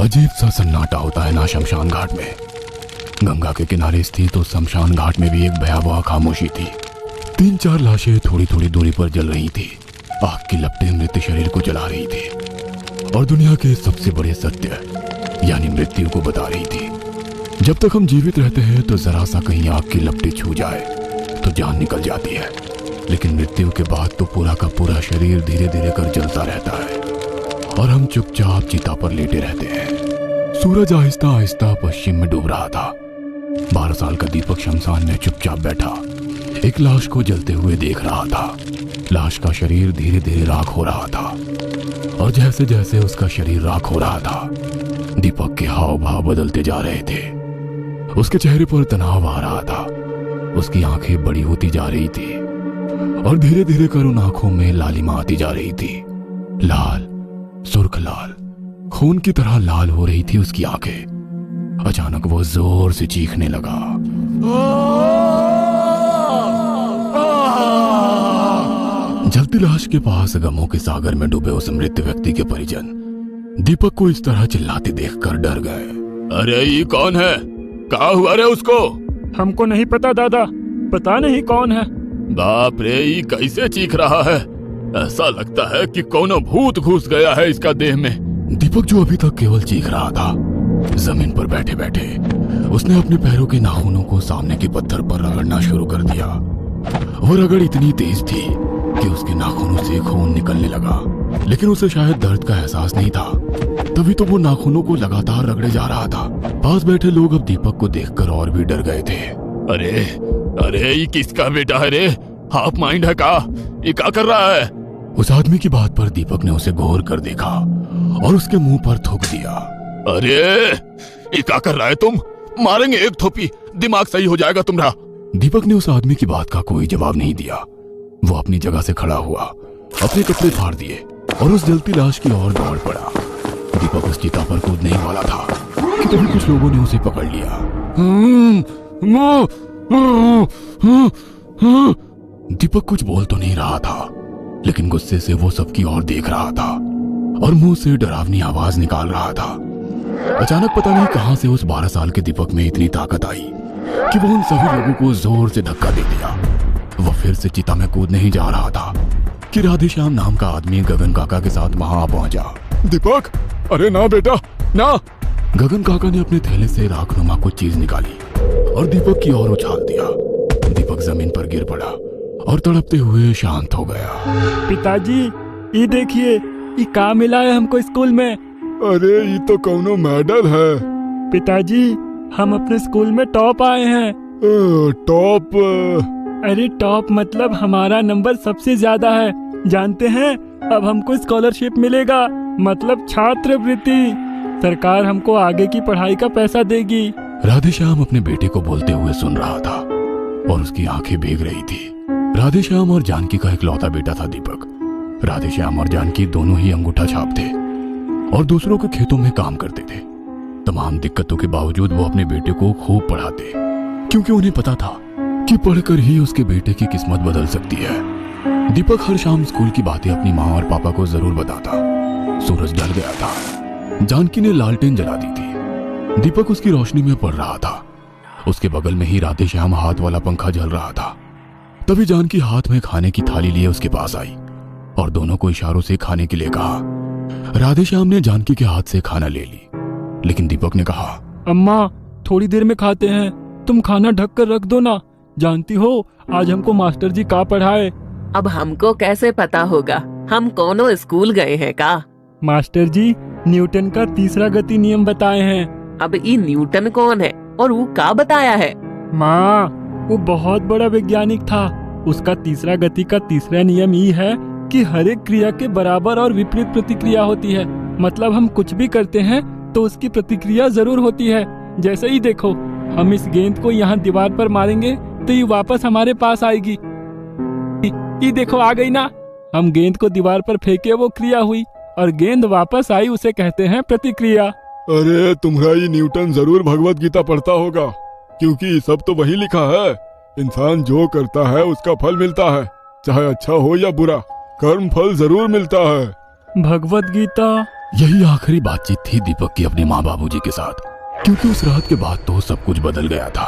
अजीब सा सन्नाटा होता है ना शमशान घाट में। गंगा के किनारे स्थित उस शमशान घाट में भी एक भयावह खामोशी थी। 3-4 लाशें थोड़ी थोड़ी दूरी पर जल रही थी। आग की लपटें मृत शरीर को जला रही थी और दुनिया के सबसे बड़े सत्य यानी मृत्यु को बता रही थी। जब तक हम जीवित रहते हैं तो जरा सा कहीं आग की लपटें छू जाए तो जान निकल जाती है, लेकिन मृत्यु के बाद तो पूरा का पूरा शरीर धीरे धीरे कर जलता रहता है और हम चुपचाप चिता पर लेटे रहते हैं। सूरज आहिस्ता आहिस्ता पश्चिम में डूब रहा था। 12 साल का दीपक शमशान में चुपचाप बैठा एक लाश को जलते हुए देख रहा था। लाश का शरीर धीरे धीरे राख हो रहा था और जैसे जैसे उसका शरीर राख हो रहा था दीपक के हाव भाव बदलते जा रहे थे। उसके चेहरे पर तनाव आ रहा था, उसकी आंखें बड़ी होती जा रही थी और धीरे धीरे कर उन आंखों में लालिमा आती जा रही थी। लाल, सुर्ख लाल, खून की तरह लाल हो रही थी उसकी आंखें। अचानक वो जोर से चीखने लगा। जलती लाश के पास गमों के सागर में डूबे उस मृत व्यक्ति के परिजन दीपक को इस तरह चिल्लाते देखकर डर गए। अरे ये कौन है? कहाँ हुआ रे उसको? हमको नहीं पता दादा, पता नहीं कौन है। बाप रे, ये कैसे चीख रहा है? ऐसा लगता है कि कोनो भूत घुस गया है इसका देह में। दीपक जो अभी तक केवल चीख रहा था, जमीन पर बैठे बैठे उसने अपने पैरों के नाखूनों को सामने के पत्थर पर रगड़ना शुरू कर दिया। वो रगड़ इतनी तेज थी कि उसके नाखूनों से खून निकलने लगा, लेकिन उसे शायद दर्द का एहसास नहीं था, तभी तो वो नाखूनों को लगातार रगड़े जा रहा था। पास बैठे लोग अब दीपक को देखकर और भी डर गए थे। अरे अरे, ये किसका बेटा है रे? हाफ माइंड है का? ये क्या कर रहा है? उस आदमी की बात पर दीपक ने उसे गौर कर देखा और उसके मुंह पर थूक दिया। अरे ये क्या कर रहा है तुम? मारेंगे एक थोपी, दिमाग सही हो जाएगा तुम्हारा। दीपक ने उस आदमी की बात का कोई जवाब नहीं दिया। वो अपनी जगह से खड़ा हुआ, अपने कपड़े फाड़ दिए और उस जलती लाश की ओर दौड़ पड़ा। दीपक उस चिता पर कूदने ही वाला था कि तभी कुछ लोगों ने उसे पकड़ लिया। दीपक कुछ बोल तो नहीं रहा था, लेकिन गुस्से से वो सबकी ओर देख रहा था और मुंह से डरावनी आवाज निकाल रहा था। अचानक पता नहीं कहां से उस 12 साल के दीपक में इतनी ताकत आई कि वो उन सभी लोगों को जोर से धक्का दे दिया। वो फिर से चिता में कूदने ही जा रहा था कि राधेश्याम नाम का आदमी गगन काका के साथ वहां पहुंचा। दीपक, अरे ना बेटा ना। गगन काका ने अपने थैले से राखनुमा कुछ चीज निकाली और दीपक की ओर उछाल दिया। दीपक जमीन पर गिर पड़ा और तड़पते हुए शांत हो गया। पिताजी, ये देखिए, ये का मिला है हमको स्कूल में। अरे ये तो कौनो मेडल है। पिताजी, हम अपने स्कूल में टॉप आए हैं। टॉप? अरे टॉप मतलब हमारा नंबर सबसे ज्यादा है, जानते हैं? अब हमको स्कॉलरशिप मिलेगा, मतलब छात्रवृत्ति। सरकार हमको आगे की पढ़ाई का पैसा देगी। राधेश्याम अपने बेटे को बोलते हुए सुन रहा था और उसकी आंखें भीग रही थी। राधेश्याम और जानकी का इकलौता बेटा था दीपक। राधेश्याम और जानकी दोनों ही अंगूठा छाप थे और दूसरों के खेतों में काम करते थे। तमाम दिक्कतों के बावजूद वो अपने बेटे को खूब पढ़ाते, क्योंकि उन्हें पता था कि पढ़कर ही उसके बेटे की किस्मत बदल सकती है। दीपक हर शाम स्कूल की बातें अपनी माँ और पापा को जरूर बताता। सूरज ढल गया था। जानकी ने लालटेन जला दी थी। दीपक उसकी रोशनी में पढ़ रहा था। उसके बगल में ही राधेश्याम हाथ वाला पंखा जल रहा था। तभी जानकी हाथ में खाने की थाली लिए उसके पास आई और दोनों को इशारों से खाने के लिए कहा। राधेश्याम ने जानकी के हाथ से खाना ले ली, लेकिन दीपक ने कहा, अम्मा थोड़ी देर में खाते हैं, तुम खाना ढक कर रख दो ना। जानती हो आज हमको मास्टर जी का पढ़ाए। अब हमको कैसे पता होगा? हम कोनो स्कूल गए हैं का? मास्टर जी न्यूटन का तीसरा गति नियम बताए हैं। अब ये न्यूटन कौन है और वो का बताया है? माँ, वो बहुत बड़ा वैज्ञानिक था। उसका तीसरा गति का तीसरा नियम ये है कि हर एक क्रिया के बराबर और विपरीत प्रतिक्रिया होती है। मतलब हम कुछ भी करते हैं तो उसकी प्रतिक्रिया जरूर होती है। जैसे ही देखो, हम इस गेंद को यहाँ दीवार पर मारेंगे तो ये वापस हमारे पास आएगी। ये देखो आ गई ना। हम गेंद को दीवार पर फेंके, वो क्रिया हुई, और गेंद वापस आई, उसे कहते हैं प्रतिक्रिया। अरे तुम्हारा ये न्यूटन जरूर भगवत गीता पढ़ता होगा, क्योंकि सब तो वही लिखा है, इंसान जो करता है उसका फल मिलता है, चाहे अच्छा हो या बुरा, कर्म फल जरूर मिलता है। भगवत गीता यही आखिरी बातचीत थी दीपक की अपने माँ बाबूजी के साथ, क्योंकि उस रात के बाद तो सब कुछ बदल गया था।